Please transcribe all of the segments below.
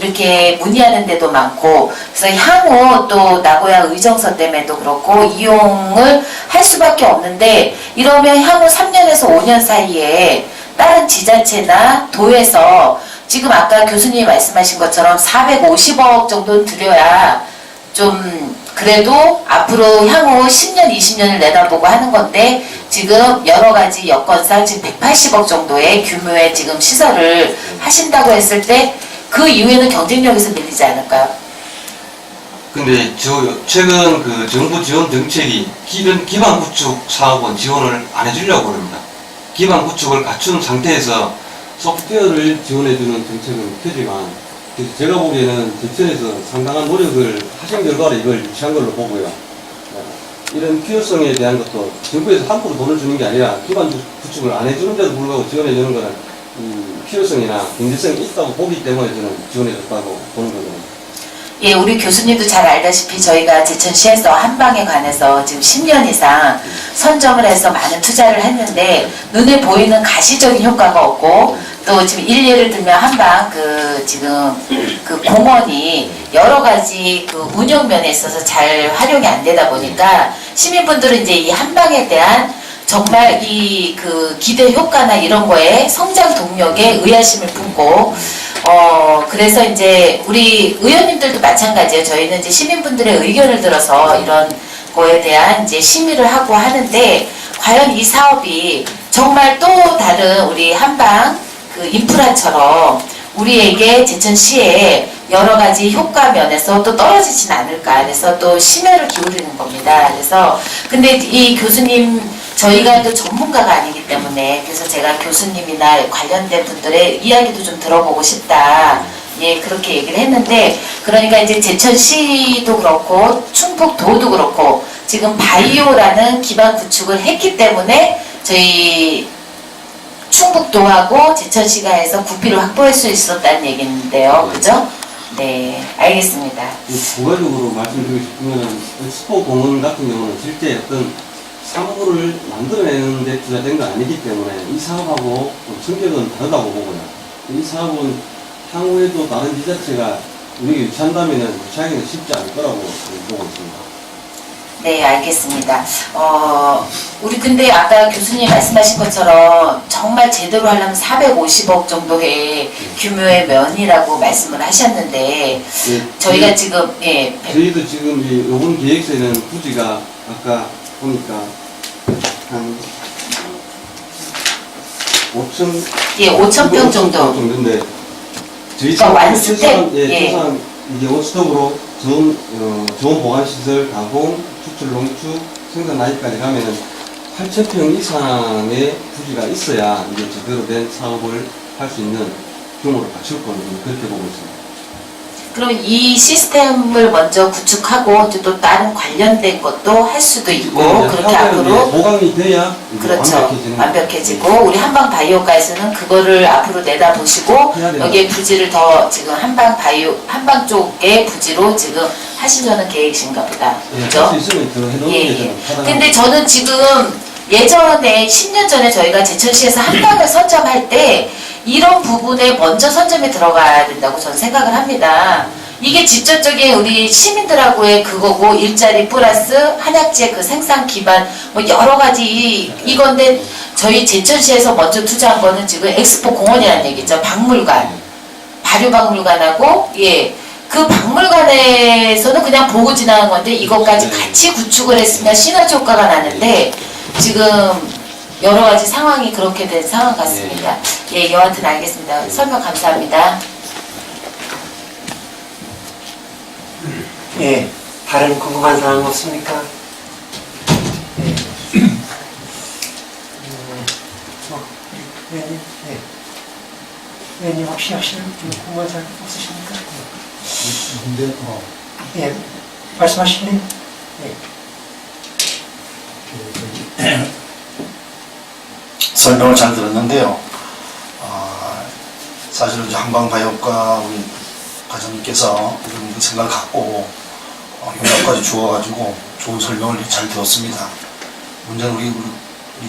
이렇게 문의하는 데도 많고, 그래서 향후 또 나고야 의정서 때문에도 그렇고 이용을 할 수밖에 없는데, 이러면 향후 3년에서 5년 사이에 다른 지자체나 도에서 지금 아까 교수님이 말씀하신 것처럼 450억 정도는 들여야 좀 그래도 앞으로 향후 10년, 20년을 내다보고 하는 건데, 지금 여러 가지 여건상 지금 180억 정도의 규모의 지금 시설을 하신다고 했을 때 그 이후에는 경쟁력에서 밀리지 않을까요? 근데 최근 그 정부 지원 정책이 기반 구축 사업은 지원을 안 해주려고 합니다. 기반 구축을 갖춘 상태에서 소프트웨어를 지원해주는 정책은 있겠지만, 제가 보기에는 제천에서 상당한 노력을 하신 결과로 이걸 유치한 걸로 보고요. 이런 필요성에 대한 것도 정부에서 함부로 돈을 주는 게 아니라 기반 구축을 안 해주는데도 불구하고 지원해주는 거는 필요성이나 경제성이 있다고 보기 때문에 저는 지원해줬다고 보는 거거든요. 예, 우리 교수님도 잘 알다시피 저희가 제천시에서 한방에 관해서 지금 10년 이상 선정을 해서 많은 투자를 했는데 눈에 보이는 가시적인 효과가 없고, 또 지금 일례를 들면 한방 지금 그 공원이 여러 가지 그 운영 면에 있어서 잘 활용이 안 되다 보니까 시민분들은 이제 이 한방에 대한 정말 이 그 기대 효과나 이런 거에 성장 동력에 의아심을 품고, 그래서 이제 우리 의원님들도 마찬가지예요. 저희는 이제 시민분들의 의견을 들어서 이런 거에 대한 이제 심의를 하고 하는데, 과연 이 사업이 정말 또 다른 우리 한방 그 인프라처럼 우리에게 제천시에 여러 가지 효과 면에서 또 떨어지진 않을까. 그래서 또 심혈을 기울이는 겁니다. 그래서 근데 이 교수님, 저희가 또 전문가가 아니기 때문에, 그래서 제가 교수님이나 관련된 분들의 이야기도 좀 들어보고 싶다. 예, 그렇게 얘기를 했는데, 그러니까 이제 제천시도 그렇고 충북도도 그렇고 지금 바이오라는 기반 구축을 했기 때문에 저희 충북도하고 제천시가 해서 구비를 확보할 수 있었다는 얘기인데요. 그죠? 네, 알겠습니다. 부가적으로 말씀드리고 싶으면 엑스포공원 같은 경우는 실제 어떤 사업을 만들어내는 데 투자된 건 아니기 때문에 이 사업하고 성격은 다르다고 보고요. 이 사업은 향후에도 다른 지자체가 우리가 유치한다면 유치하기는 쉽지 않을 거라고 보고 있습니다. 네, 알겠습니다. 우리 근데 아까 교수님 말씀하신 것처럼 정말 제대로 하려면 450억 정도의 규모의 면이라고 말씀을 하셨는데, 예, 저희가 지금, 예. 저희도 지금 이번 계획서에는 부지가 아까 보니까 한 5천, 예, 5,000평 정도. 정도인데, 저희 그러니까 완스택? 최소한 이제 원스톱으로 좋은 보관시설, 가공, 추출, 농축, 생산 라인까지 가면은 8,000평 이상의 부지가 있어야 이제 제대로 된 사업을 할 수 있는 규모를 갖출 거는 그렇게 보고 있습니다. 그럼 이 시스템을 먼저 구축하고 또 다른 관련된 것도 할 수도 있고, 그렇게 앞으로 보강이 돼야 그렇죠. 완벽해지고 우리 한방 바이오가에서는 그거를 앞으로 내다보시고 여기에 부지를 더 지금 한방 바이오 한방 쪽의 부지로 지금 하시려는 계획이신가 보다. 그렇죠? 할수 있으면 더 해놓는 게 예. 저는 타당하다고 근데 저는 지금 예전에 10년 전에 저희가 제천시에서 한방을 선점할 때 이런 부분에 먼저 선점에 들어가야 된다고 저는 생각을 합니다. 이게 직접적인 우리 시민들하고의 그거고, 일자리 플러스 한약재 그 생산 기반 뭐 여러 가지 이건데, 저희 제천시에서 먼저 투자한 거는 지금 엑스포 공원이라는 얘기죠. 박물관, 발효박물관하고, 예, 그 박물관에서는 그냥 보고 지나간 건데 이것까지 같이 구축을 했으면 시너지 효과가 나는데, 지금 여러 가지 상황이 그렇게 된 상황 같습니다. 예, 여하튼 알겠습니다. 설명 감사합니다. 예, 다른 궁금한 사항 없습니까? 예. 의원님, 네. 의원님 혹시 하시는 궁금한 사항 없으십니까? 근데 예, 말씀하실래요? 예. 설명을 잘 들었는데요. 사실은 이제 한방바이오과 우리 과장님께서 이런 생각을 갖고 용역까지 주어가지고 좋은 설명을 잘 들었습니다. 문제는 우리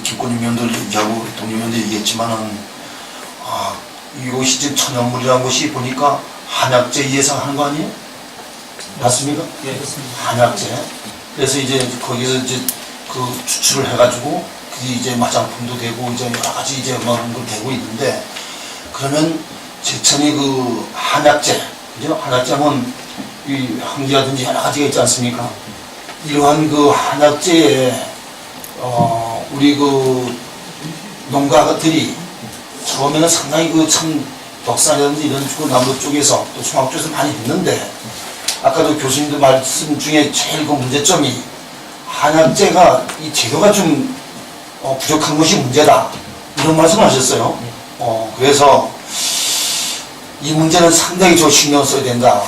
김권임 위원들 얘기하고 우리 동료 위원들 얘기했지만은 이곳이 지금 천연물이라는 것이 보니까 한약재 예상하는 거 아니에요? 맞습니까? 예, 그렇습니다. 한약재. 그래서 이제 거기서 이제 그 추출을 해가지고 그게 이제 화장품도 되고 이제 여러 가지 이제 그런 걸 되고 있는데, 그러면 제천이 그 한약재, 그죠? 한약재는 이 황지라든지 여러 가지가 있지 않습니까? 이러한 그 한약재에 우리 그 농가들이 처음에는 상당히 그 참 덕산이라든지 이런 쪽 남부 쪽에서 또 송악 쪽에서 많이 했는데, 아까도 교수님도 말씀 중에 제일 그 문제점이 한약재가 이 재료가 좀 부족한 것이 문제다, 이런 말씀을 하셨어요. 그래서 이 문제는 상당히 저 신경 써야 된다.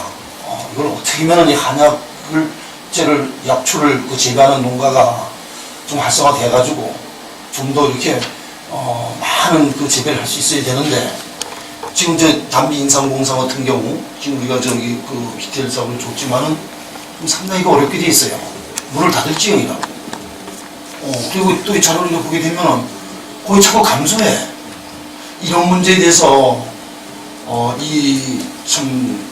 이걸 어떻게 하면 이 한약재를 약초를 그 재배하는 농가가 좀 활성화돼가지고 좀 더 이렇게 많은 그 재배를 할 수 있어야 되는데, 지금 담비 인삼공사 같은 경우 지금 우리가 저기 그 히텔 사업을 줬지만은 좀 상당히 어렵게 돼 있어요. 문을 닫을 지경이라고. 그리고 또 이 자료를 보게 되면은 거의 자꾸 감소해. 이런 문제에 대해서 이 참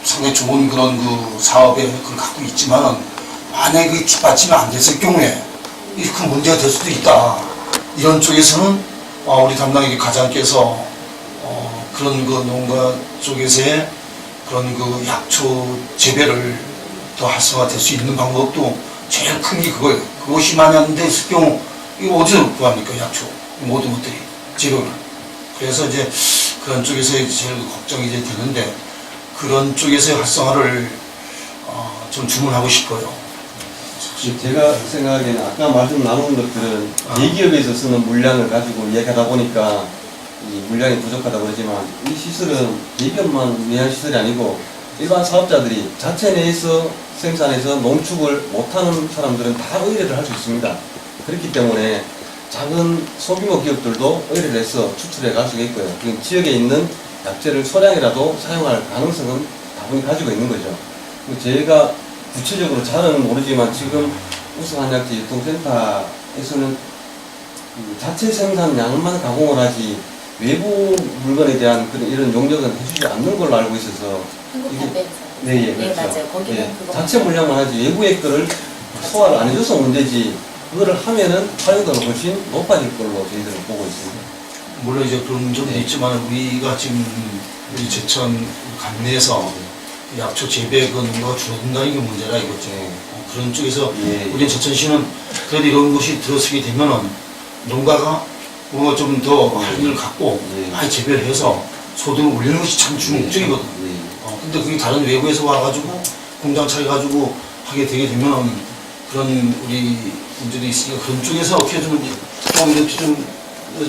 상당히 좋은 그런 그 사업에 그걸 갖고 있지만은 만약에 그게 뒷받침이 안 됐을 경우에 이 큰 문제가 될 수도 있다. 이런 쪽에서는 우리 담당 과장께서 그런 그 농가 쪽에서의 그런 그 약초 재배를 더 활성화될 수 있는 방법도 제일 큰 게 그거예요. 그것이 만약 안 됐을 경우 이거 어디서 구합니까? 약초 모든 것들이 재료를. 그래서 이제 그런 쪽에서의 제일 걱정이 이제 되는데, 그런 쪽에서의 활성화를 좀 주문하고 싶어요. 제가 생각하기에는 아까 말씀 나눈 것들은 대기업에서 쓰는 물량을 가지고 이야기하다 보니까 이 물량이 부족하다고 그러지만, 이 시설은 대기업만 위한 시설이 아니고 일반 사업자들이 자체 내에서 생산해서 농축을 못하는 사람들은 다 의뢰를 할 수 있습니다. 그렇기 때문에 작은 소규모 기업들도 의뢰를 해서 추출해 갈 수가 있고요. 그 지역에 있는 약재를 소량이라도 사용할 가능성은 다분히 가지고 있는 거죠. 제가 구체적으로 잘은 모르지만 지금 우수한약재 유통센터에서는 자체 생산량만 가공을 하지 외부 물건에 대한 그런 이런 용역은 해주지 않는 걸로 알고 있어서. 한국담배에서. 네, 예, 네, 그렇죠. 맞아요. 거기는 예, 그거. 자체 물량만 하지 외부의 거를 소화를 안 해줘서 문제지, 그거를 하면은 활용도는 훨씬 높아질 걸로 저희들은 보고 있습니다. 물론 이제 그런 점도 네. 있지만 우리가 지금 우리 제천 관내에서 약초 재배 그 농가가 줄어든다는 게 문제라 이거죠. 그런 쪽에서 예. 우리 제천시는 그래도 이런 것이 들어서게 되면은 농가가 뭔가 좀 더 활기를 갖고 예. 많이 재배를 해서 소득을 올리는 것이 참 중요적이거든. 근데 그게 다른 외국에서 와가지고 공장 차려가지고 하게 되게 되면 그런 우리 문제도 있으니까, 그런 쪽에서 어떻게 좀 이렇게 좀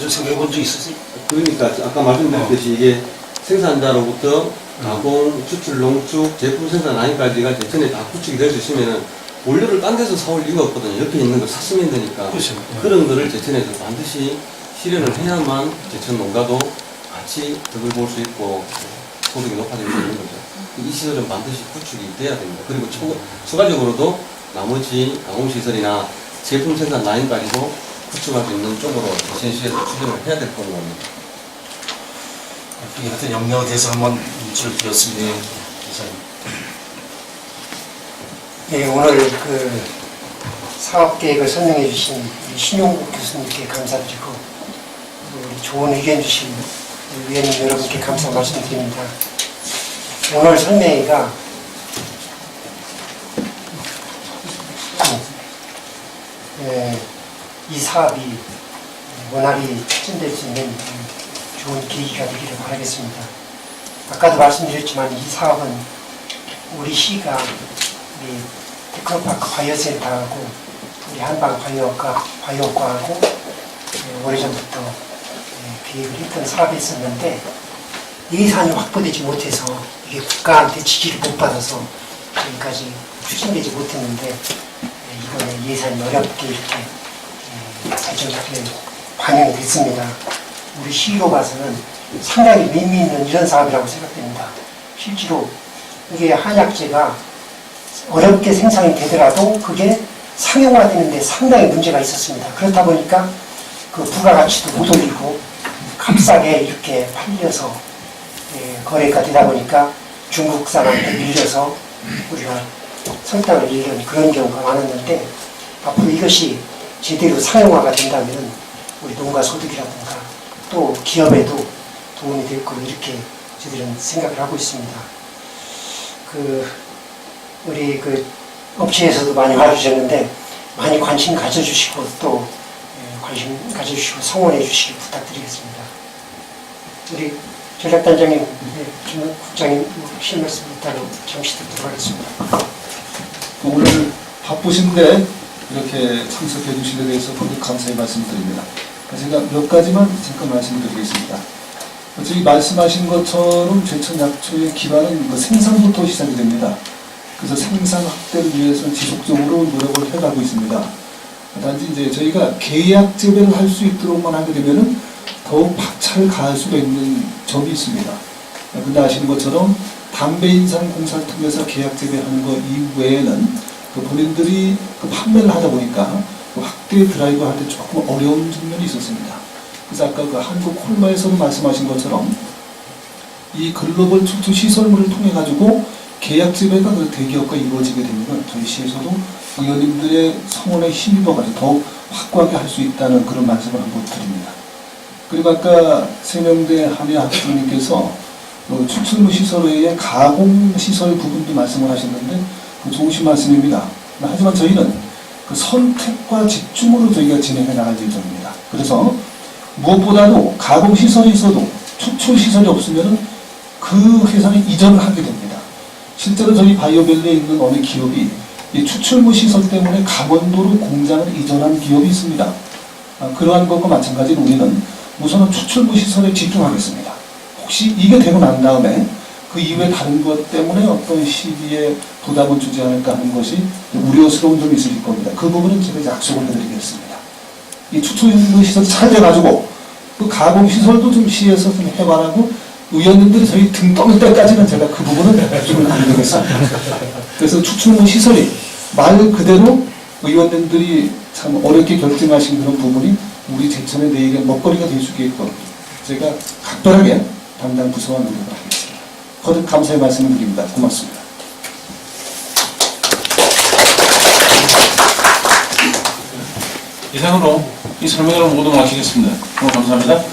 생각해 본 적 있으세요? 그러니까 아까 말씀드렸듯이 이게 생산자로부터 가공, 추출, 농축, 제품 생산 라인까지가 제천에 다 구축이 될 수 있으면은 원료를 딴 데서 사올 이유가 없거든요. 옆에 있는 거 샀으면 되니까. 그렇죠. 그런 거를 제천에서 반드시 실현을 해야만 제천 농가도 같이 덕을 볼 수 있고 소득이 높아질 수 있는 거죠. 이 시설은 반드시 구축이 돼야 됩니다. 그리고 추가적으로도 나머지 가공시설이나 제품 생산 라인까지도 구축할 수 있는 쪽으로 제천시에서 추진을 해야 될 걸로 봅니다. 이 같은 역량에 대해서 한번 문제를 드렸습니다. 기사님. 예, 오늘 그 사업 계획을 설명해 주신 신용국 교수님께 감사드리고, 우리 좋은 의견 주신 위원님 여러분께 감사 말씀드립니다. 오늘 설명회가 이 사업이 원활히 추진될 수 있는 좋은 계기가 되기를 바라겠습니다. 아까도 말씀드렸지만 이 사업은 우리 시가 우리 테크노파크 바이오센터하고 우리 한방 바이오과하고 오래전부터 계획을 했던 사업이었었는데 예산이 확보되지 못해서 이게 국가한테 지지를 못 받아서 여기까지 추진되지 못했는데, 이번에 예산이 어렵게 이렇게 발전하게 반영이 됐습니다. 우리 시로 봐서는 상당히 의미 있는 이런 사업이라고 생각됩니다. 실제로 이게 한약재가 어렵게 생산이 되더라도 그게 상용화되는데 상당히 문제가 있었습니다. 그렇다 보니까 그 부가가치도 못 올리고 값싸게 이렇게 팔려서 거래가 되다 보니까 중국 사람한테 밀려서 우리가 성장을 잃는 그런 경우가 많았는데 앞으로 이것이 제대로 상용화가 된다면 우리 농가 소득이라든가 또 기업에도 도움이 될 거로 이렇게 저희들은 생각을 하고 있습니다. 우리 업체에서도 많이 와주셨는데 많이 관심 가져주시고 또 관심 가져주시고 성원해 주시기 부탁드리겠습니다. 우리 전략단장님, 김 국장님 하실 말씀 있다고 잠시 듣도록 하겠습니다. 오늘 바쁘신데 이렇게 참석해 주신 데 대해서 거듭 감사의 말씀드립니다. 제가 몇 가지만 잠깐 말씀드리겠습니다. 저희 말씀하신 것처럼 제천 약초의 기반은 생산부터 시작이 됩니다. 그래서 생산 확대를 위해서 지속적으로 노력을 해가고 있습니다. 단지 이제 저희가 계약 재배를 할 수 있도록만 하게 되면은 더욱 박차를 가할 수가 있는 점이 있습니다. 근데 아시는 것처럼 담배 인상 공사를 통해서 계약 재배하는 것 이외에는 본인들이 판매를 하다 보니까 확대 드라이브 할 때 조금 어려운 측면이 있었습니다. 그래서 아까 한국 콜마에서도 말씀하신 것처럼 이 글로벌 추출 시설물을 통해 가지고 계약 재배가 대기업과 이루어지게 되면 저희 시에서도 의원님들의 성원에 힘입어가지고 더욱 확고하게 할 수 있다는 그런 말씀을 한번 드립니다. 그리고 아까 세명대 한해 학생님께서 추출물 시설에 가공 시설 부분도 말씀을 하셨는데 좋으신 말씀입니다. 하지만 저희는 선택과 집중으로 저희가 진행해 나갈 예정입니다. 그래서 무엇보다도 가공 시설이 있어도 추출 시설이 없으면 그 회사는 이전을 하게 됩니다. 실제로 저희 바이오밸리에 있는 어느 기업이 이 추출물 시설 때문에 강원도로 공장을 이전한 기업이 있습니다. 그러한 것과 마찬가지로 우리는 우선은 추출물 시설에 집중하겠습니다. 혹시 이게 되고 난 다음에 그 이외 다른 것 때문에 어떤 시비에 부담을 주지 않을까 하는 것이 우려스러운 점이 있을 겁니다. 그 부분은 제가 약속을 해드리겠습니다. 이 추출물 시설 잘 돼가지고 그 가공 시설도 좀 시에서 좀 해관하고 의원님들이 저희 등 떠올 때까지는 제가 그 부분은 좀 안 되겠습니다. 그래서 추출물 시설이 말 그대로 의원님들이 참 어렵게 결정하신 그런 부분이 우리 제천의 내일의 먹거리가 될 수 있게끔 제가 각별하게 담당 부서와 노력을 하겠습니다. 거듭 감사의 말씀을 드립니다. 고맙습니다. 이상으로 이 설명을 모두 마치겠습니다. 너무 감사합니다.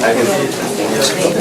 알겠습니다.